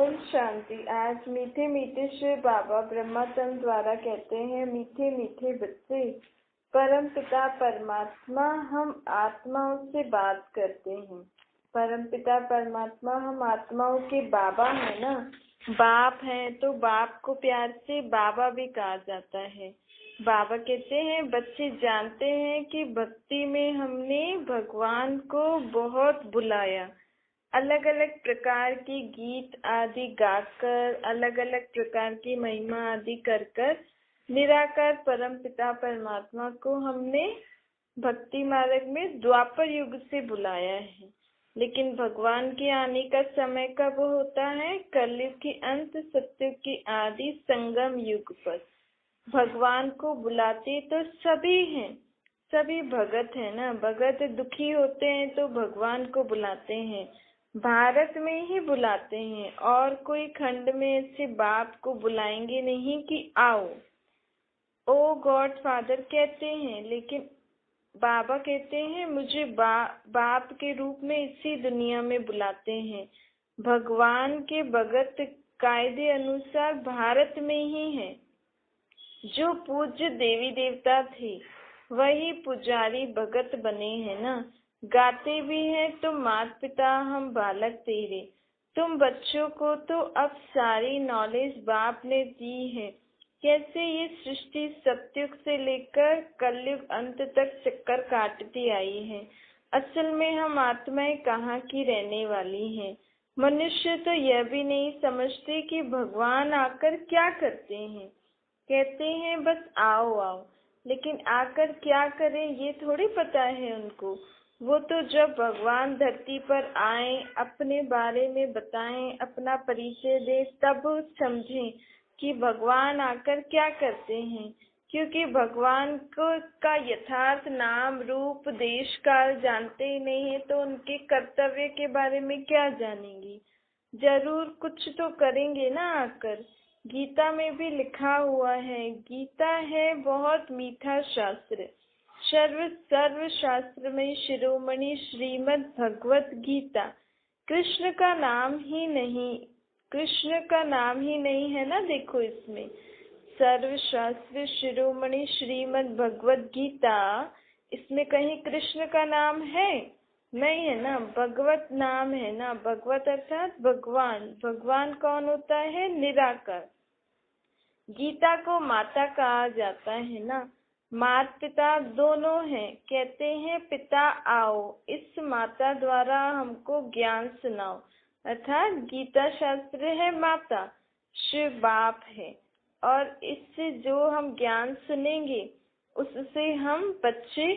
ओम शांति। आज मीठे मीठे शिव बाबा ब्रह्मचंद द्वारा कहते हैं, मीठे मीठे बच्चे, परम पिता परमात्मा हम आत्माओं से बात करते हैं। परम पिता परमात्मा हम आत्माओं के बाबा है ना, बाप है, तो बाप को प्यार से बाबा भी कहा जाता है। बाबा कहते हैं, बच्चे जानते हैं कि भक्ति में हमने भगवान को बहुत बुलाया, अलग अलग प्रकार की गीत आदि गाकर, अलग अलग प्रकार की महिमा आदि कर कर निराकार परम पिता परमात्मा को हमने भक्ति मार्ग में द्वापर युग से बुलाया है। लेकिन भगवान के आने का समय कब होता है? कलयुग के अंत, सत्युग की आदि संगम युग पर। भगवान को बुलाते तो सभी हैं, सभी भगत है ना। भगत दुखी होते हैं तो भगवान को बुलाते हैं, भारत में ही बुलाते हैं, और कोई खंड में ऐसे बाप को बुलाएंगे नहीं कि आओ, ओ गॉड फादर कहते हैं। लेकिन बाबा कहते हैं, मुझे बाप के रूप में इसी दुनिया में बुलाते हैं। भगवान के भगत कायदे अनुसार भारत में ही है। जो पूज्य देवी देवता थे वही पुजारी भगत बने हैं ना। गाते भी हैं, तुम माता पिता हम बालक तेरे, तुम बच्चों को तो अब सारी नॉलेज बाप ने दी है। कैसे ये सृष्टि सत्युग से लेकर कलयुग अंत तक चक्कर काटती आई है। असल में हम आत्माएं कहाँ की रहने वाली हैं। मनुष्य तो यह भी नहीं समझते कि भगवान आकर क्या करते हैं। कहते हैं बस आओ आओ, लेकिन आकर क्या करें ये थोड़ी पता है उनको। वो तो जब भगवान धरती पर आए, अपने बारे में बताएं, अपना परिचय दें, तब समझें कि भगवान आकर क्या करते हैं। क्योंकि भगवान को का यथार्थ नाम रूप देश काल जानते ही नहीं है, तो उनके कर्तव्य के बारे में क्या जानेंगे। जरूर कुछ तो करेंगे ना आकर। गीता में भी लिखा हुआ है, गीता है बहुत मीठा शास्त्र, सर्व शास्त्र में शिरोमणि श्रीमद् भगवत गीता। कृष्ण का नाम ही नहीं है ना। देखो इसमें सर्व शास्त्र शिरोमणि श्रीमद् भगवत गीता, इसमें कहीं कृष्ण का नाम है? नहीं है ना। भगवत नाम है ना। भगवत अर्थात भगवान। भगवान कौन होता है? निराकार। गीता को माता कहा जाता है ना। माता पिता दोनों हैं। कहते हैं पिता आओ, इस माता द्वारा हमको ज्ञान सुनाओ। अर्थात गीता शास्त्र है माता, शिव बाप है, और इससे जो हम ज्ञान सुनेंगे उससे हम बच्चे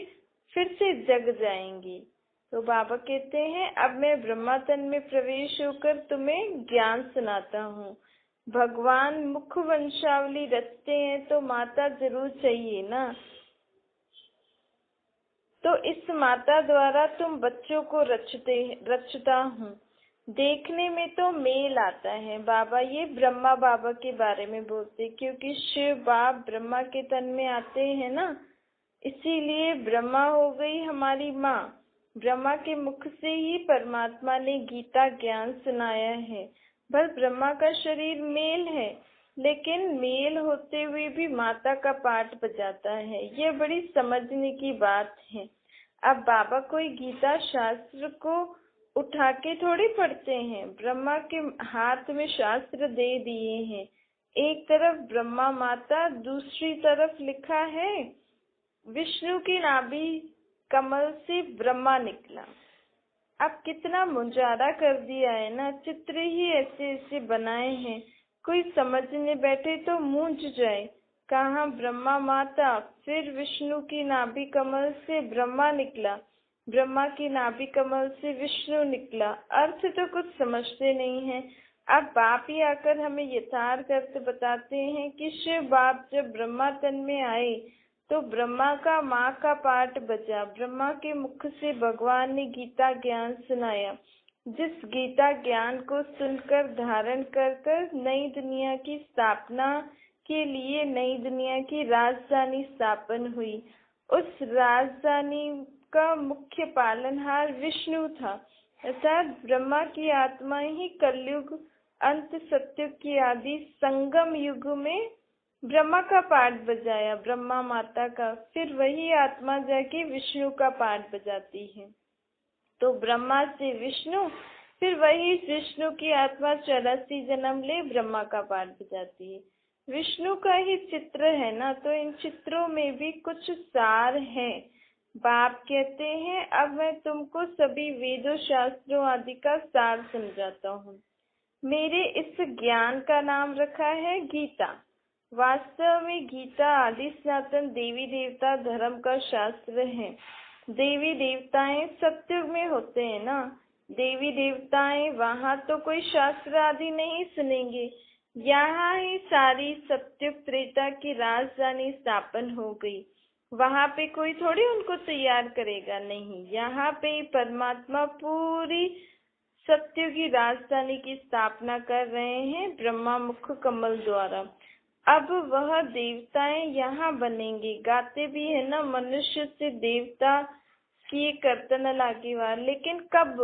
फिर से जग जाएंगे। तो बाबा कहते हैं, अब मैं ब्रह्मा तन में प्रवेश होकर तुम्हें ज्ञान सुनाता हूँ। भगवान मुख वंशावली रचते हैं तो माता जरूर चाहिए ना। तो इस माता द्वारा तुम बच्चों को रचता हूँ। देखने में तो मेल आता है। बाबा ये ब्रह्मा बाबा के बारे में बोलते, क्योंकि शिव बाप ब्रह्मा के तन में आते हैं ना, इसीलिए ब्रह्मा हो गई हमारी माँ। ब्रह्मा के मुख से ही परमात्मा ने गीता ज्ञान सुनाया है। बस ब्रह्मा का शरीर मेल है, लेकिन मेल होते हुए भी माता का पाठ बजाता है। ये बड़ी समझने की बात है। अब बाबा कोई गीता शास्त्र को उठा के थोड़ी पढ़ते हैं। ब्रह्मा के हाथ में शास्त्र दे दिए हैं। एक तरफ ब्रह्मा माता, दूसरी तरफ लिखा है विष्णु की नाभि कमल से ब्रह्मा निकला। अब कितना मुंजारा कर दिया है ना। चित्र ही ऐसे ऐसे बनाए हैं, कोई समझने बैठे तो मूंझ जाए। कहाँ ब्रह्मा माता, फिर विष्णु की नाभि कमल से ब्रह्मा निकला, ब्रह्मा की नाभि कमल से विष्णु निकला। अर्थ तो कुछ समझते नहीं है। अब बाप ही आकर हमें यथार्थ अर्थ बताते हैं कि शिव बाप जब ब्रह्मा तन में आए तो ब्रह्मा का माँ का पाठ बजा। ब्रह्मा के मुख से भगवान ने गीता ज्ञान सुनाया। जिस गीता ज्ञान को सुनकर धारण कर कर नई दुनिया की स्थापना के लिए नई दुनिया की राजधानी स्थापन हुई। उस राजधानी का मुख्य पालनहार विष्णु था, अर्थात ब्रह्मा की आत्मा ही कलयुग अंत सत्युग की आदि संगम युग में ब्रह्मा का पाठ बजाया, ब्रह्मा माता का। फिर वही आत्मा जाके विष्णु का पाठ बजाती है। तो ब्रह्मा से विष्णु, फिर वही विष्णु की आत्मा 84 जन्म ले ब्रह्मा का पाठ बजाती है। विष्णु का ही चित्र है ना, तो इन चित्रों में भी कुछ सार है। बाप कहते हैं, अब मैं तुमको सभी वेदों शास्त्रों आदि का सार समझाता हूँ। मेरे इस ज्ञान का नाम रखा है गीता। वास्तव में गीता आदि सनातन देवी देवता धर्म का शास्त्र है। देवी देवताएं सत्युग में होते हैं ना, देवी देवताएं वहां तो कोई शास्त्र आदि नहीं सुनेंगे। यहाँ ही सारी सत्युग त्रेता की राजधानी स्थापन हो गई। वहां पे कोई थोड़ी उनको तैयार करेगा, नहीं, यहाँ पे परमात्मा पूरी सत्य की राजधानी की स्थापना कर रहे हैं ब्रह्मा मुख कमल द्वारा। अब वह देवताएं यहाँ बनेंगे। गाते भी है ना, मनुष्य से देवता किए कर्तन लागे वार, लेकिन कब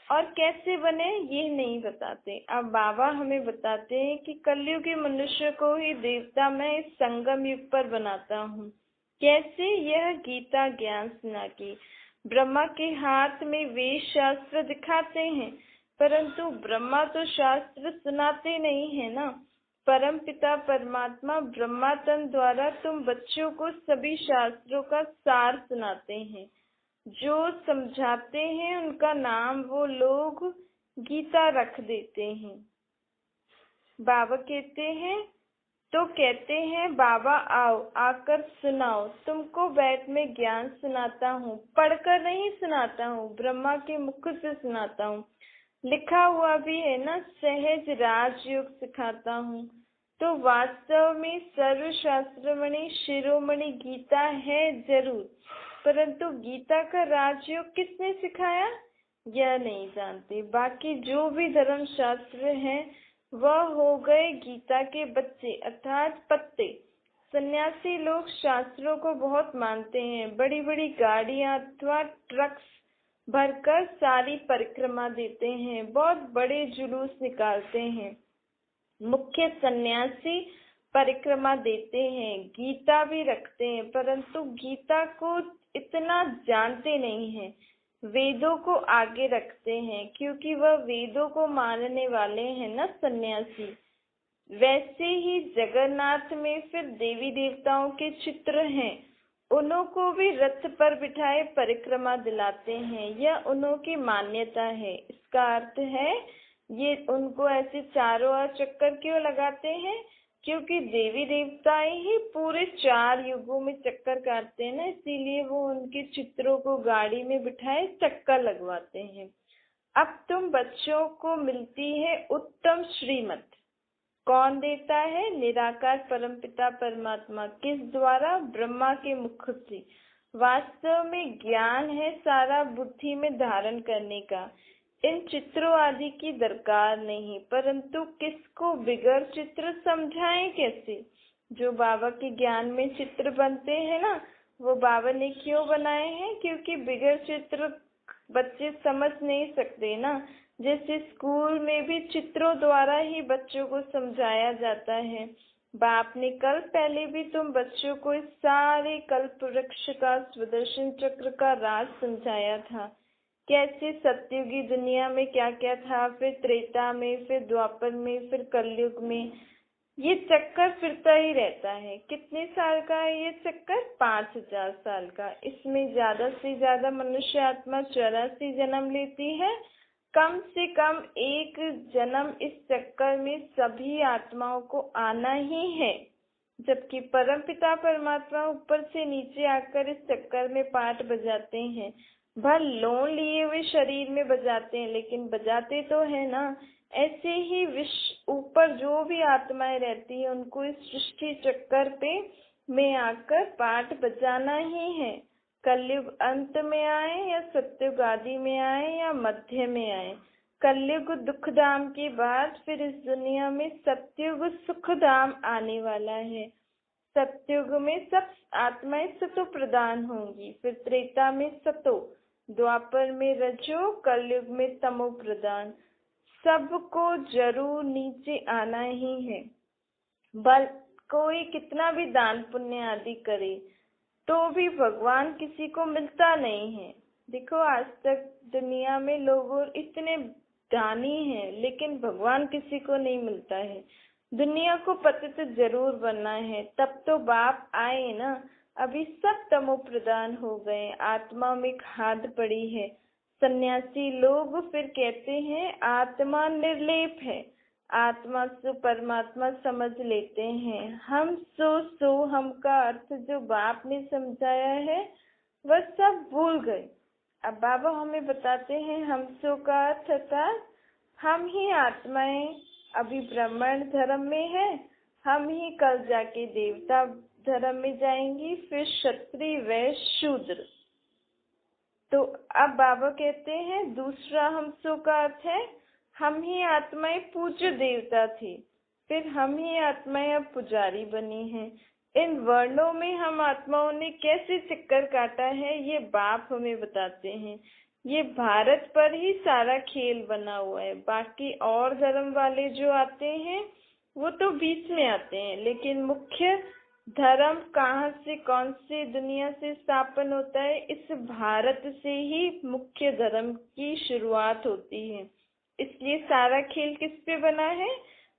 और कैसे बने ये नहीं बताते। अब बाबा हमें बताते हैं कि कलयुगी मनुष्य को ही देवता मैं इस संगम युग पर बनाता हूँ। कैसे? यह गीता ज्ञान सुना के। ब्रह्मा के हाथ में वेद शास्त्र दिखाते हैं, परंतु ब्रह्मा तो शास्त्र सुनाते नहीं है ना। परम पिता परमात्मा ब्रह्मातन द्वारा तुम बच्चों को सभी शास्त्रों का सार सुनाते हैं। जो समझाते हैं उनका नाम वो लोग गीता रख देते हैं। बाबा कहते हैं, तो कहते हैं बाबा आओ, आकर सुनाओ, तुमको बैठ में ज्ञान सुनाता हूँ। पढ़कर नहीं सुनाता हूँ, ब्रह्मा के मुख से सुनाता हूँ। लिखा हुआ भी है ना, सहज राजयोग सिखाता हूँ। तो वास्तव में सर्वशास्त्रमणि शिरोमणि गीता है जरूर, परंतु गीता का राजयोग किसने सिखाया यह नहीं जानते। बाकी जो भी धर्म शास्त्र हैं वह हो गए गीता के बच्चे अर्थात पत्ते। सन्यासी लोग शास्त्रों को बहुत मानते हैं, बड़ी बड़ी गाड़ियां अथवा ट्रक्स भरकर सारी परिक्रमा देते हैं, बहुत बड़े जुलूस निकालते हैं। मुख्य सन्यासी परिक्रमा देते हैं, गीता भी रखते हैं, परंतु गीता को इतना जानते नहीं हैं। वेदों को आगे रखते हैं क्योंकि वह वेदों को मानने वाले हैं ना सन्यासी। वैसे ही जगन्नाथ में फिर देवी देवताओं के चित्र हैं, उन्हों को भी रथ पर बिठाए परिक्रमा दिलाते हैं, यह उन्हों की मान्यता है। इसका अर्थ है ये उनको ऐसे चारों ओर चक्कर क्यों लगाते हैं, क्योंकि देवी देवताएं ही पूरे 4 युगों में चक्कर काटते हैं ना, इसीलिए वो उनके चित्रों को गाड़ी में बिठाए चक्कर लगवाते हैं। अब तुम बच्चों को मिलती है उत्तम श्रीमत। कौन देता है? निराकार परमपिता परमात्मा। किस द्वारा? ब्रह्मा के मुख से। वास्तव में ज्ञान है सारा बुद्धि में धारण करने का। इन चित्रों आदि की दरकार नहीं, परंतु किसको बिगड़ चित्र समझाएं कैसे? जो बाबा के ज्ञान में चित्र बनते हैं ना, वो बाबा ने क्यों बनाए हैं? क्योंकि बिगड़ चित्र बच्चे समझ नहीं सकते ना। जैसे स्कूल में भी चित्रों द्वारा ही बच्चों को समझाया जाता है। बाप ने कल पहले भी तुम बच्चों को इस सारे कल्प वृक्ष का सुदर्शन चक्र का राज समझाया था। कैसे सतयुगी दुनिया में क्या क्या था, फिर त्रेता में, फिर द्वापर में, फिर कलयुग में। ये चक्कर फिरता ही रहता है। कितने साल का है ये चक्कर? 5000 साल का। इसमें ज्यादा से ज्यादा मनुष्य आत्मा 84 जन्म लेती है। कम से कम एक जन्म इस चक्कर में सभी आत्माओं को आना ही है। जबकि परमपिता परमात्मा ऊपर से नीचे आकर इस चक्कर में पाठ बजाते हैं। भर लोन लिए हुए शरीर में बजाते हैं, लेकिन बजाते तो है ना। ऐसे ही विश्व ऊपर जो भी आत्माएं रहती है उनको इस सृष्टि चक्कर पे में आकर पाठ बजाना ही है। कलयुग अंत में आए या सत्युग आदि में आए या मध्य में आए, कलयुग दुख धाम के बाद फिर इस दुनिया में सत्युग सुख धाम आने वाला है। सत्युग में सब आत्माएं सतो प्रदान होंगी, फिर त्रेता में सतो, द्वापर में रजो, कलयुग में तमो प्रदान। सबको जरूर नीचे आना ही है। बल कोई कितना भी दान पुण्य आदि करे तो भी भगवान किसी को मिलता नहीं है। देखो, आज तक दुनिया में लोग इतने दानी हैं, लेकिन भगवान किसी को नहीं मिलता है। दुनिया को पतित जरूर बनना है, तब तो बाप आए ना। अभी सब तमो प्रधान हो गए, आत्मा में खाद पड़ी है। सन्यासी लोग फिर कहते हैं आत्मा निर्लेप है, आत्मा से परमात्मा समझ लेते हैं। हम सो हम का अर्थ जो बाप ने समझाया है वह सब भूल गए। अब बाबा हमें बताते हैं हम सो का अर्थ था हम ही आत्माएं अभी ब्राह्मण धर्म में है, हम ही कल जाके देवता धर्म में जाएंगी, फिर क्षत्रिय वैश्य शूद्र। तो अब बाबा कहते हैं दूसरा हम सो का अर्थ है हम ही आत्माएं पूज्य देवता थे, फिर हम ही आत्माएं अब पुजारी बनी हैं। इन वर्णों में हम आत्माओं ने कैसे चक्कर काटा है ये बाप हमें बताते हैं। ये भारत पर ही सारा खेल बना हुआ है। बाकी और धर्म वाले जो आते हैं वो तो बीच में आते हैं, लेकिन मुख्य धर्म कहाँ से कौन से दुनिया से स्थापन होता है, इस भारत से ही मुख्य धर्म की शुरुआत होती है। इसलिए सारा खेल किस पे बना है?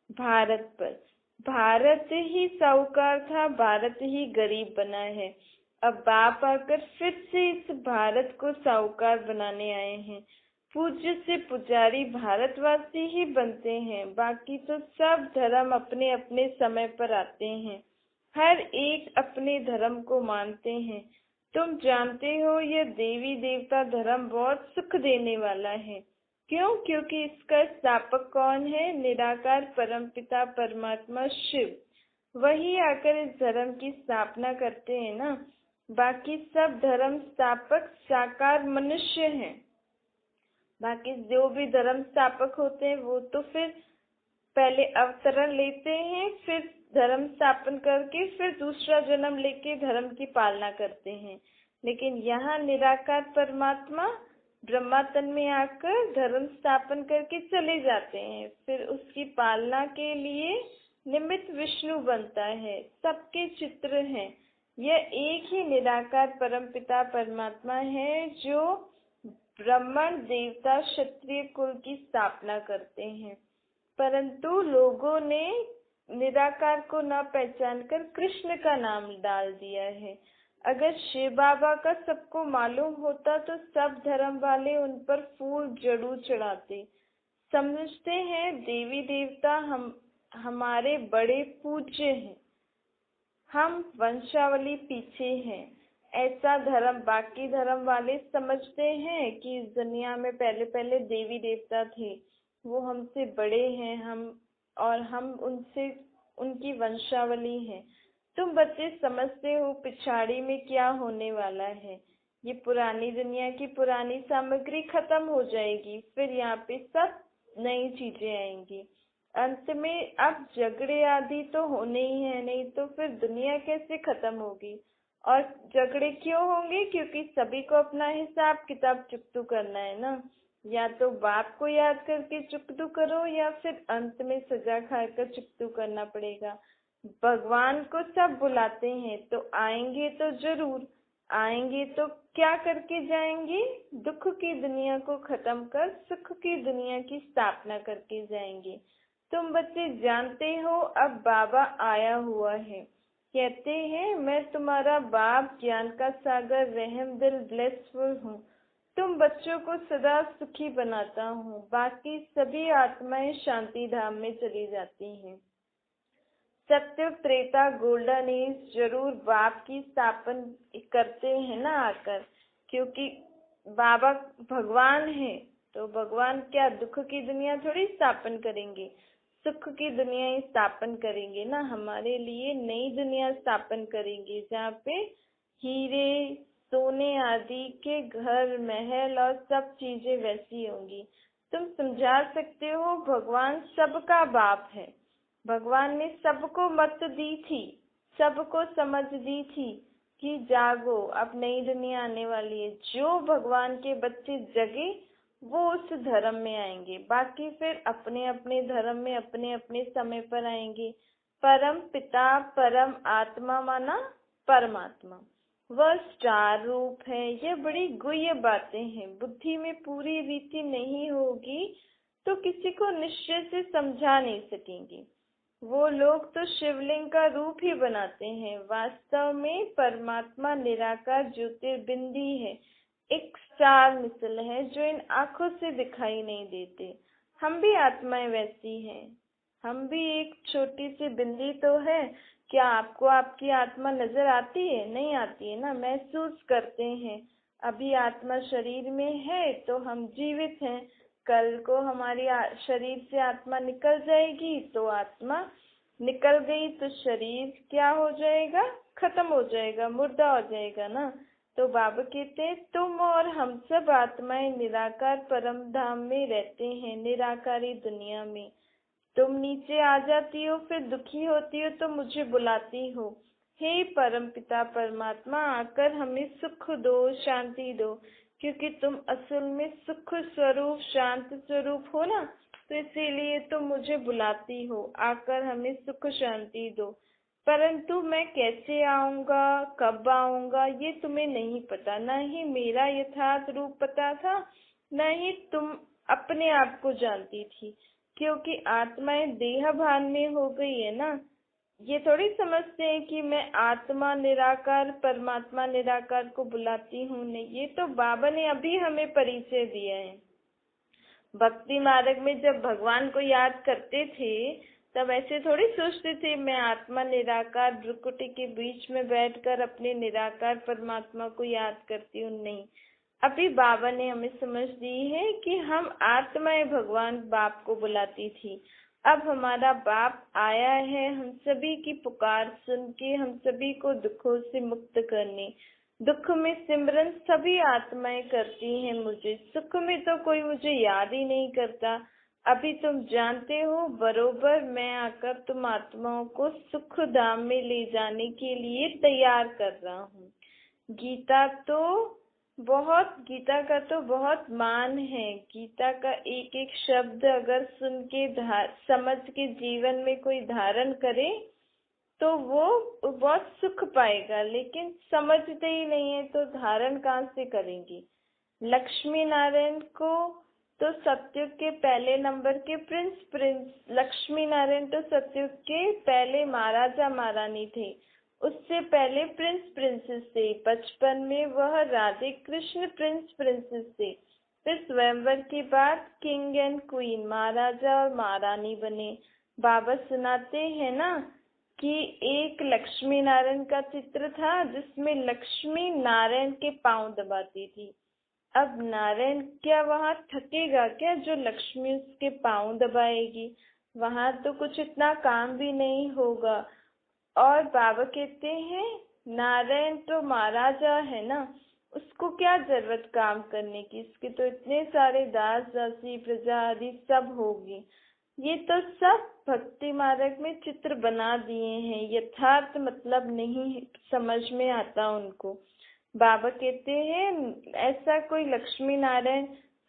भारत पर। भारत ही साहूकार था, भारत ही गरीब बना है। अब बाप आकर फिर से इस भारत को साहूकार बनाने आए हैं। पूज्य से पुजारी भारतवासी ही बनते हैं, बाकी तो सब धर्म अपने अपने समय पर आते हैं। हर एक अपने धर्म को मानते हैं। तुम जानते हो यह देवी देवता धर्म बहुत सुख देने वाला है। क्यों? क्योंकि इसका स्थापक कौन है? निराकार परमपिता परमात्मा शिव। वही आकर इस धर्म की स्थापना करते हैं ना। बाकी सब धर्म स्थापक साकार मनुष्य हैं। बाकी जो भी धर्म स्थापक होते हैं वो तो फिर पहले अवतरण लेते हैं, फिर धर्म स्थापन करके फिर दूसरा जन्म लेके धर्म की पालना करते हैं। लेकिन यहाँ निराकार परमात्मा ब्रह्मा तन में आकर धर्म स्थापन करके चले जाते हैं, फिर उसकी पालना के लिए निमित्त विष्णु बनता है। सबके चित्र हैं। यह एक ही निराकार परमपिता परमात्मा है जो ब्राह्मण देवता क्षत्रिय कुल की स्थापना करते हैं। परंतु लोगों ने निराकार को न पहचान कर कृष्ण का नाम डाल दिया है। अगर शिव बाबा का सबको मालूम होता तो सब धर्म वाले उन पर फूल जरूर चढ़ाते। समझते हैं देवी देवता हमारे बड़े पूज्य हैं, हम वंशावली पीछे हैं। ऐसा धर्म बाकी धर्म वाले समझते हैं कि इस दुनिया में पहले पहले देवी देवता थे, वो हमसे बड़े हैं, हम उनसे उनकी वंशावली है। तुम बच्चे समझते हो पिछाड़ी में क्या होने वाला है। ये पुरानी दुनिया की पुरानी सामग्री खत्म हो जाएगी, फिर यहाँ पे सब नई चीजें आएंगी। अंत में अब झगड़े आदि तो होने ही है, नहीं तो फिर दुनिया कैसे खत्म होगी। और झगड़े क्यों होंगे? क्योंकि सभी को अपना हिसाब किताब चुकतू करना है ना। या तो बाप को याद करके चुकतू करो या फिर अंत में सजा खाकर चुकतू करना पड़ेगा। भगवान को सब बुलाते हैं तो आएंगे तो जरूर आएंगे, तो क्या करके जाएंगे? दुख की दुनिया को खत्म कर सुख की दुनिया की स्थापना करके जाएंगे। तुम बच्चे जानते हो अब बाबा आया हुआ है। कहते हैं मैं तुम्हारा बाप, ज्ञान का सागर, रहम दिल, ब्लेसफुल हूँ। तुम बच्चों को सदा सुखी बनाता हूँ। बाकी सभी आत्माएं शांति धाम में चली जाती हैं। सत्य त्रेता गोल्डन एज जरूर बाप की स्थापन करते हैं ना आकर, क्योंकि बाबा भगवान है। तो भगवान क्या दुख की दुनिया थोड़ी स्थापन करेंगे, सुख की दुनिया ही स्थापन करेंगे ना। हमारे लिए नई दुनिया स्थापन करेंगे जहाँ पे हीरे सोने आदि के घर महल और सब चीजें वैसी होंगी। तुम समझा सकते हो भगवान सबका बाप है। भगवान ने सबको मत दी थी, सबको समझ दी थी कि जागो अब नई दुनिया आने वाली है। जो भगवान के बच्चे जगे वो उस धर्म में आएंगे, बाकी फिर अपने अपने धर्म में अपने अपने समय पर आएंगे। परम पिता परम आत्मा माना परमात्मा, वह स्टार रूप है। यह बड़ी गुह्य बातें हैं, बुद्धि में पूरी रीति नहीं होगी तो किसी को निश्चय से समझा नहीं सकेंगे। वो लोग तो शिवलिंग का रूप ही बनाते हैं, वास्तव में परमात्मा निराकार ज्योतिर्बिंदी है, एक स्टार मिसल है जो इन आंखों से दिखाई नहीं देते। हम भी आत्माएं वैसी हैं, हम भी एक छोटी सी बिंदी तो है। क्या आपको आपकी आत्मा नजर आती है? नहीं आती है ना, महसूस करते हैं। अभी आत्मा शरीर में है तो हम जीवित हैं, कल को हमारी शरीर से आत्मा निकल जाएगी तो आत्मा निकल गई तो शरीर क्या हो जाएगा? खत्म हो जाएगा, मुर्दा हो जाएगा ना। तो बाबा कहते हैं तुम और हम सब आत्माएं निराकार परम धाम में रहते हैं, निराकारी दुनिया में। तुम नीचे आ जाती हो, फिर दुखी होती हो तो मुझे बुलाती हो, हे परमपिता परमात्मा आकर हमें सुख दो, शांति दो, क्योंकि तुम असल में सुख स्वरूप शांत स्वरूप हो ना, तो इसीलिए तुम मुझे बुलाती हो, आकर हमें सुख शांति दो। परंतु मैं कैसे आऊंगा, कब आऊंगा, ये तुम्हें नहीं पता, न ही मेरा यथार्थ रूप पता था, न ही तुम अपने आप को जानती थी, क्योंकि आत्माएं देह भान में हो गई है ना। ये थोड़ी समझते हैं कि मैं आत्मा निराकार परमात्मा निराकार को बुलाती हूँ, नहीं, ये तो बाबा ने अभी हमें परिचय दिया है। भक्ति मार्ग में जब भगवान को याद करते थे तब ऐसे थोड़ी सोचते थे मैं आत्मा निराकार भ्रुकुटी के बीच में बैठकर अपने निराकार परमात्मा को याद करती हूँ, नहीं। अभी बाबा ने हमें समझ दी है कि हम आत्माएं भगवान बाप को बुलाती थी। अब हमारा बाप आया है हम सभी की पुकार सुन के हम सभी को दुखों से मुक्त करने। दुख में सिमरन सभी आत्माएं करती हैं मुझे, सुख में तो कोई मुझे याद ही नहीं करता। अभी तुम जानते हो बरोबर मैं आकर तुम आत्माओं को सुख धाम में ले जाने के लिए तैयार कर रहा हूँ। गीता का तो बहुत मान है। गीता का एक एक शब्द अगर सुन के समझ के जीवन में कोई धारण करे तो वो बहुत सुख पाएगा, लेकिन समझते ही नहीं है तो धारण कहाँ से करेंगे। लक्ष्मी नारायण को तो सतयुग के पहले नंबर के प्रिंस लक्ष्मी नारायण तो सतयुग के पहले महाराजा महारानी थे, उससे पहले प्रिंसेस थे। बचपन में वह राधे कृष्ण प्रिंसेस थे, फिर स्वयंवर के बाद किंग एंड क्वीन महाराजा और महारानी बने। बाबा सुनाते हैं ना कि एक लक्ष्मी नारायण का चित्र था जिसमें लक्ष्मी नारायण के पांव दबाती थी। अब नारायण क्या वहाँ थकेगा क्या जो लक्ष्मी उसके पांव दबाएगी? वहाँ तो कुछ इतना काम भी नहीं होगा। और बाबा कहते हैं नारायण तो महाराजा है ना, उसको क्या जरूरत काम करने की, इसके तो इतने सारे दास दासी प्रजा आदि सब होगी। ये तो सब भक्ति मार्ग में चित्र बना दिए हैं, यथार्थ मतलब नहीं समझ में आता उनको। बाबा कहते हैं ऐसा कोई लक्ष्मी नारायण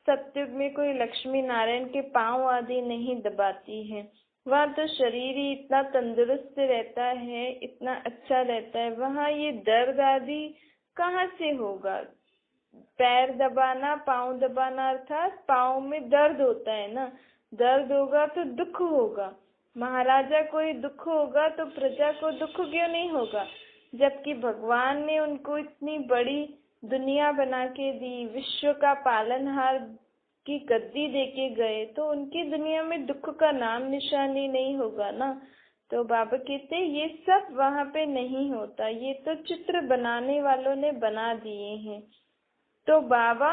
सतयुग में कोई लक्ष्मी नारायण के पांव आदि नहीं दबाती है। वहाँ तो शरीर ही इतना तंदुरुस्त रहता है, इतना अच्छा रहता है, वहाँ ये दर्द आदि कहाँ से होगा? पैर दबाना पांव दबाना अर्थात पांव में दर्द होता है ना, दर्द होगा तो दुख होगा। महाराजा को ही दुख होगा तो प्रजा को दुख क्यों नहीं होगा? जबकि भगवान ने उनको इतनी बड़ी दुनिया बना के दी, विश्व का पालनहार की गद्दी देके गए, तो उनकी दुनिया में दुख का नाम निशान ही नहीं होगा ना। तो बाबा कहते ये सब वहाँ पे नहीं होता, ये तो चित्र बनाने वालों ने बना दिए हैं। तो बाबा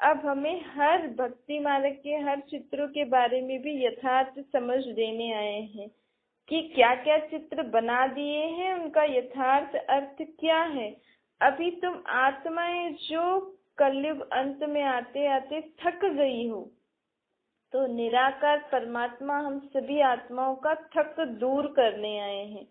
अब हमें हर भक्ति मार्ग के हर चित्रों के बारे में भी यथार्थ समझ देने आए हैं कि क्या क्या चित्र बना दिए हैं, उनका यथार्थ अर्थ क्या है। अभी तुम आत्माएं जो कलयुग अंत में आते आते थक गई हो, तो निराकार परमात्मा हम सभी आत्माओं का थक दूर करने आए हैं।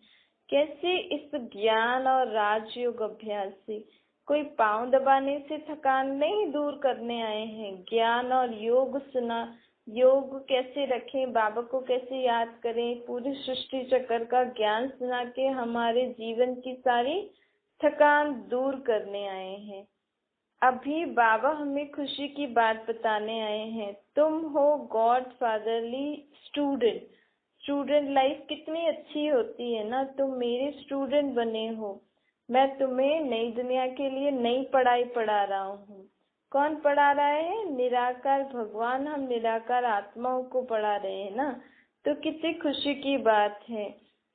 कैसे? इस ज्ञान और राजयोग अभ्यास से। कोई पांव दबाने से थकान नहीं दूर करने आए हैं। ज्ञान और योग सुना, योग कैसे रखें, बाबा को कैसे याद करें, पूरी सृष्टि चक्र का ज्ञान सुना के हमारे जीवन की सारी थकान दूर करने आए हैं। अभी बाबा हमें खुशी की बात बताने आए हैं। तुम हो God fatherly student. Student life कितनी अच्छी होती है ना, तुम मेरे स्टूडेंट बने हो। मैं तुम्हें नई दुनिया के लिए नई पढ़ाई पढ़ा रहा हूँ। कौन पढ़ा रहा है? निराकार भगवान। हम निराकार आत्माओं को पढ़ा रहे हैं ना, तो कितनी खुशी की बात है।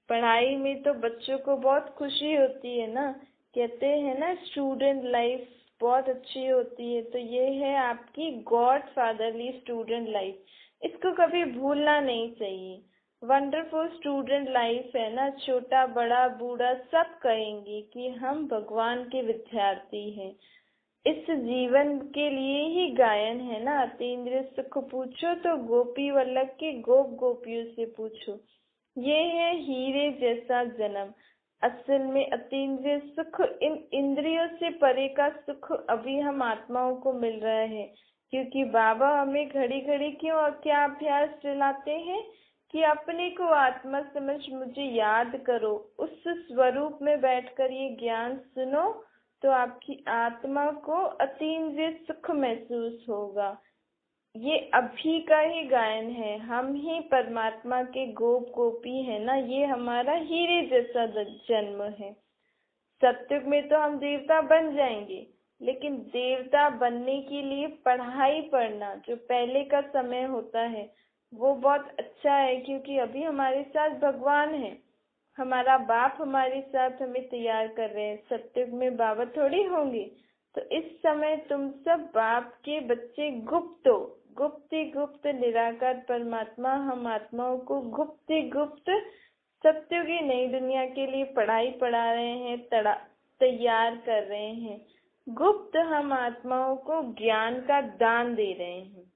पढ़ाई में तो बच्चों को बहुत खुशी होती है ना, कहते हैं ना स्टूडेंट लाइफ बहुत अच्छी होती है। तो ये है आपकी गॉड फादरली स्टूडेंट लाइफ, इसको कभी भूलना नहीं चाहिए। वंडरफुल स्टूडेंट लाइफ है ना, छोटा बड़ा बूढ़ा सब कहेंगे कि हम भगवान के विद्यार्थी हैं। इस जीवन के लिए ही गायन है ना, अतीन्द्रिय सुख पूछो तो गोपी वल्लभ के गोप गोपियों से पूछो। ये है हीरे जैसा जन्म। असल में अतीन्द्रिय सुख इन इंद्रियों से परे का सुख अभी हम आत्माओं को मिल रहा है, क्योंकि बाबा हमें घड़ी घड़ी क्यों क्या अभ्यास दिलाते हैं कि अपने को आत्मा समझ मुझे याद करो। उस स्वरूप में बैठकर ये ज्ञान सुनो तो आपकी आत्मा को अतीन्द्रिय सुख महसूस होगा। ये अभी का ही गायन है, हम ही परमात्मा के गोप गोपी है ना, ये हमारा हीरे जैसा जन्म है। सत्युग में तो हम देवता बन जाएंगे, लेकिन देवता बनने के लिए पढ़ाई पढ़ना जो पहले का समय होता है वो बहुत अच्छा है, क्योंकि अभी हमारे साथ भगवान है, हमारा बाप हमारे साथ हमें तैयार कर रहे हैं। सत्युग में बाबा थोड़ी होंगे। तो इस समय तुम सब बाप के बच्चे गुप्त हो, गुप्त गुप्त निराकार परमात्मा हम आत्माओं को गुप्त गुप्त सत्युग की नई दुनिया के लिए पढ़ाई पढ़ा रहे हैं, तैयार कर रहे हैं। गुप्त हम आत्माओं को ज्ञान का दान दे रहे हैं।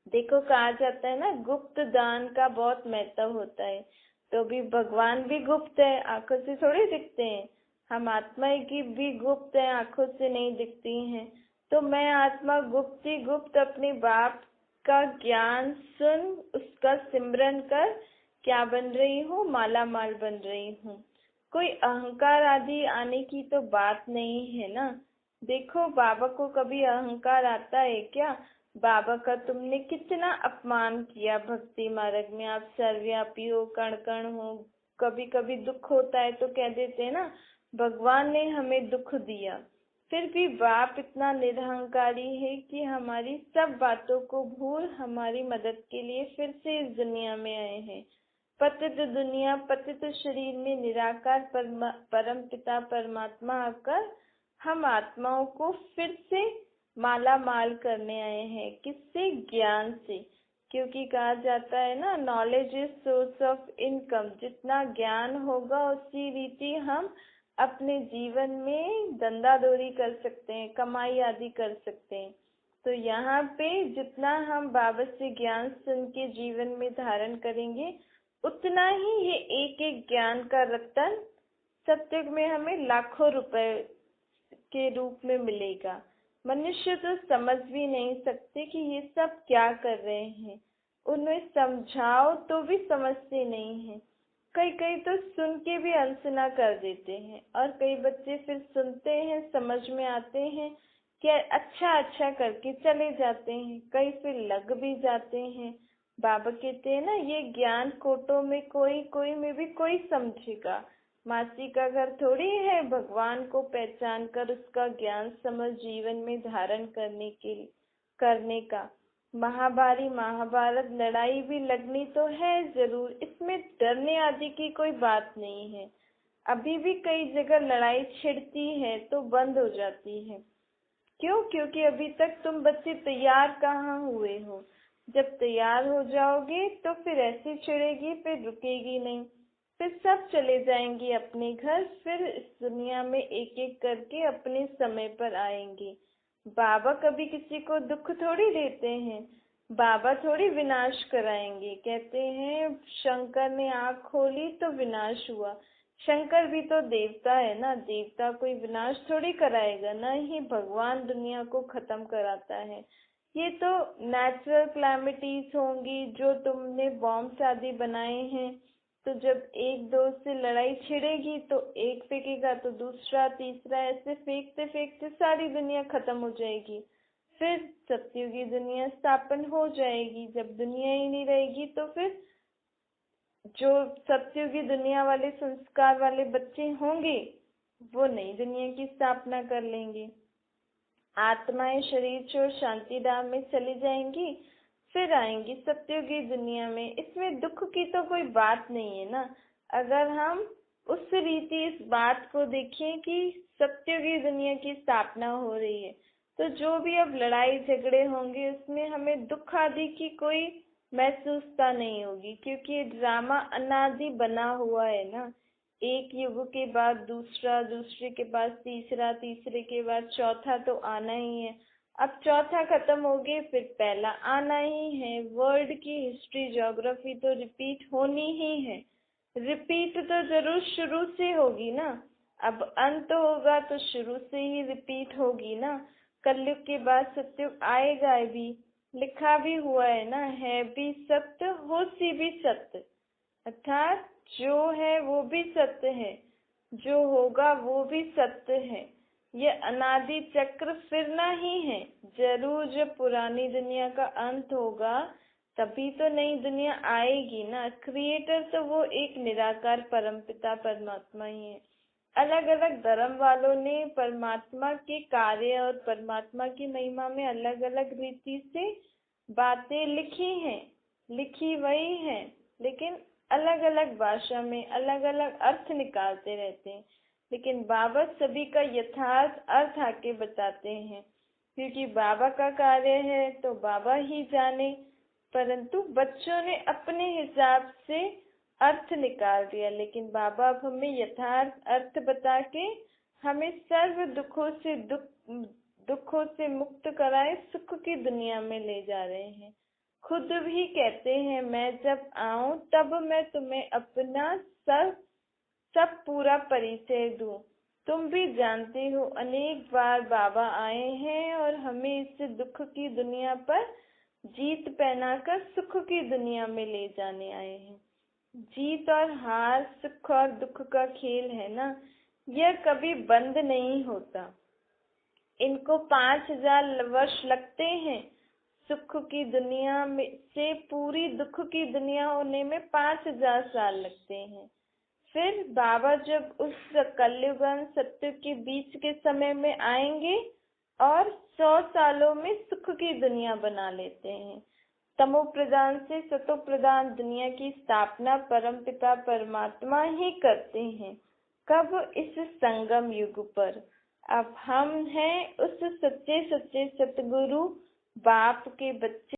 देखो कहा जाता है ना, गुप्त दान का बहुत महत्व होता है। तो भी भगवान भी गुप्त है, आंखों से थोड़ी दिखते हैं। हम आत्मा की भी गुप्त है, आंखों से नहीं दिखती हैं। तो मैं आत्मा गुप्त ही गुप्त अपने बाप का ज्ञान सुन उसका सिमरन कर क्या बन रही हूँ? माला माल बन रही हूँ। कोई अहंकार आदि आने की तो बात नहीं है ना। देखो बाबा को कभी अहंकार आता है क्या? बाबा का तुमने कितना अपमान किया भक्ति मार्ग में, आप सर्वव्यापी हो, कण कण हो। कभी कभी दुख होता है तो कह देते हैं ना भगवान ने हमें दुख दिया। फिर भी बाप इतना निरहंकारी है कि हमारी सब बातों को भूल हमारी मदद के लिए फिर से इस दुनिया में आए हैं। पतित दुनिया पतित शरीर में निराकार परम पिता परमात्मा आकर हम आत्माओं को फिर से माला माल करने आए हैं। किससे? ज्ञान से। क्योंकि कहा जाता है ना, knowledge is source of income. जितना ज्ञान होगा उसी रीति हम अपने जीवन में धंधादौरी कर सकते हैं, कमाई आदि कर सकते हैं। तो यहाँ पे जितना हम बाबा से ज्ञान सुन के जीवन में धारण करेंगे उतना ही ये एक एक ज्ञान का रत्न सत्युग में हमें लाखों रुपए के रूप में मिलेगा। मनुष्य तो समझ भी नहीं सकते कि ये सब क्या कर रहे हैं, उन्हें समझाओ तो भी समझते नहीं हैं। कई कई तो सुन के भी अनसुना कर देते हैं, और कई बच्चे फिर सुनते हैं, समझ में आते हैं कि अच्छा अच्छा करके चले जाते हैं, कई फिर लग भी जाते हैं। बाबा कहते हैं ना, ये ज्ञान कोटों में कोई कोई में भी कोई समझेगा। मासी का घर थोड़ी है भगवान को पहचान कर उसका ज्ञान समझ जीवन में धारण करने का। महाभारत लड़ाई भी लगनी तो है जरूर, इसमें डरने आदि की कोई बात नहीं है। अभी भी कई जगह लड़ाई छिड़ती है तो बंद हो जाती है। क्यों? क्योंकि अभी तक तुम बच्चे तैयार कहाँ हुए हो। जब तैयार हो जाओगे तो फिर ऐसी छिड़ेगी, फिर रुकेगी नहीं, फिर सब चले जाएंगे अपने घर, फिर इस दुनिया में एक एक करके अपने समय पर आएंगे। बाबा कभी किसी को दुख थोड़ी देते हैं, बाबा थोड़ी विनाश कराएंगे। कहते हैं शंकर ने आँख खोली तो विनाश हुआ, शंकर भी तो देवता है ना, देवता कोई विनाश थोड़ी कराएगा, ना ही भगवान दुनिया को खत्म कराता है। ये तो नेचुरल क्लैमिटीज होंगी जो तुमने बॉम्ब आदि बनाए हैं, तो जब एक दो से लड़ाई छिड़ेगी तो एक फेंकेगा तो दूसरा तीसरा, ऐसे फेंकते फेंकते सारी दुनिया खत्म हो जाएगी। फिर सत्युगी दुनिया स्थापन हो जाएगी। जब दुनिया ही नहीं रहेगी तो फिर जो सत्युगी दुनिया वाले संस्कार वाले बच्चे होंगे वो नई दुनिया की स्थापना कर लेंगे। आत्माएं शरीर छोड़ शांति धाम में चली जाएंगी, फिर आएंगी सत्युगी दुनिया में। इसमें दुख की तो कोई बात नहीं है ना। अगर हम उस रीति इस बात को देखें कि सत्युगी दुनिया की स्थापना हो रही है, तो जो भी अब लड़ाई झगड़े होंगे उसमें हमें दुख आदि की कोई महसूसता नहीं होगी, क्योंकि ये ड्रामा अनादि बना हुआ है ना। एक युग के बाद दूसरा, दूसरे के बाद तीसरा, तीसरे के बाद चौथा तो आना ही है। अब चौथा खत्म हो गए फिर पहला आना ही है। वर्ल्ड की हिस्ट्री ज्योग्राफी तो रिपीट होनी ही है। रिपीट तो जरूर शुरू से होगी ना। अब अंत होगा तो शुरू से ही रिपीट होगी ना। कलयुग के बाद सतयुग आएगा भी, लिखा भी हुआ है ना, है भी सत्य हो सी भी सत्य, अर्थात जो है वो भी सत्य है, जो होगा वो भी सत्य है। ये अनादि चक्र फिरना ही है। जरूर जब पुरानी दुनिया का अंत होगा तभी तो नई दुनिया आएगी ना। क्रिएटर तो वो एक निराकार परमपिता परमात्मा ही है। अलग अलग धर्म वालों ने परमात्मा के कार्य और परमात्मा की महिमा में अलग अलग रीति से बातें लिखी हैं, लिखी वही है, लेकिन अलग अलग भाषा में अलग अलग अर्थ निकालते रहते हैं। लेकिन बाबा सभी का यथार्थ अर्थ आके बताते हैं, क्योंकि बाबा का कार्य है तो बाबा ही जाने। परंतु बच्चों ने अपने हिसाब से अर्थ निकाल दिया, लेकिन बाबा अब हमें यथार्थ अर्थ बता के हमें सर्व दुखों से मुक्त कराए सुख की दुनिया में ले जा रहे हैं। खुद भी कहते हैं, मैं जब आऊं तब मैं तुम्हें अपना सब पूरा परिचय दूं। तुम भी जानते हो अनेक बार बाबा आए हैं और हमें इस दुख की दुनिया पर जीत पहनाकर सुख की दुनिया में ले जाने आए हैं। जीत और हार, सुख और दुख का खेल है ना, यह कभी बंद नहीं होता। इनको 5000 वर्ष लगते हैं। सुख की दुनिया में से पूरी दुख की दुनिया होने में 5000 साल लगते हैं। फिर बाबा जब उस कलयुग सत्य के बीच के समय में आएंगे और 100 सालों में सुख की दुनिया बना लेते हैं। तमो प्रधान से सतो प्रधान दुनिया की स्थापना परमपिता परमात्मा ही करते हैं। कब? इस संगम युग पर। अब हम हैं उस सच्चे सच्चे सतगुरु बाप के बच्चे।